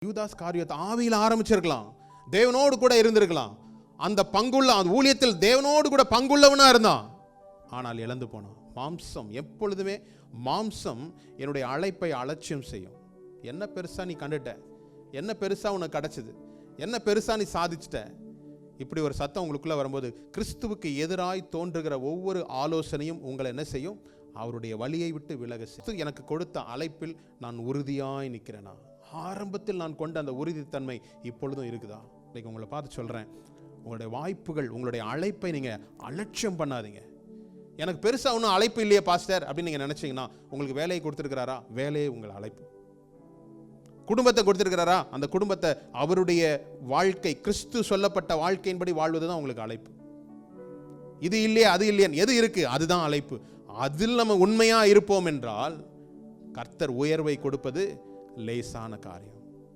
யூதாஸ் காரியத்தை ஆவியில் ஆரம்பிச்சிருக்கலாம், தேவனோடு கூட இருந்திருக்கலாம், அந்த பங்குள்ள அந்த ஊழியத்தில் தேவனோடு கூட பங்குள்ளவனா இருந்தான். ஆனால் இழந்து போனான். மாம்சம் எப்பொழுதுமே மாம்சம் என்னுடைய அழைப்பை அலட்சியம் செய்யும். என்ன பெருசா நீ கண்டுட்ட, என்ன பெருசா உனக்கு கிடைச்சது, என்ன பெருசா நீ சாதிச்சிட்ட, இப்படி ஒரு சத்தம் உங்களுக்குள்ள வரும்போது கிறிஸ்துவுக்கு எதிராய் தோன்றுகிற ஒவ்வொரு ஆலோசனையும் உங்களை என்ன செய்யும்? அவருடைய வழியை விட்டு விலக செய்யும். எனக்கு கொடுத்த அழைப்பில் நான் உறுதியாய் நிற்கிறேனா? ஆரம்பத்தில் நான் கொண்ட அந்த உறுதித்தன்மை இப்பொழுதும் இருக்குதா? இன்னைக்கு உங்களை பார்த்து சொல்றேன், உங்களுடைய வாய்ப்புகள், உங்களுடைய அழைப்பை நீங்க அலட்சியம் பண்ணாதீங்க. எனக்கு பெருசா ஒன்றும் அழைப்பு இல்லையே பாஸ்டர் அப்படின்னு நீங்க நினைச்சீங்கன்னா, உங்களுக்கு வேலையை கொடுத்திருக்கிறாரா? வேலையே உங்கள் அழைப்பு. குடும்பத்தை கொடுத்திருக்கிறாரா? அந்த குடும்பத்தை அவருடைய வாழ்க்கை, கிறிஸ்து சொல்லப்பட்ட வாழ்க்கையின்படி வாழ்வதுதான் உங்களுக்கு அழைப்பு. இது இல்லையே அது இல்லையே, எது இருக்கு அதுதான் அழைப்பு. அதில் நம்ம உண்மையா இருப்போம் என்றால் கர்த்தர் உயர்வை கொடுப்பது லேசான காரியம்.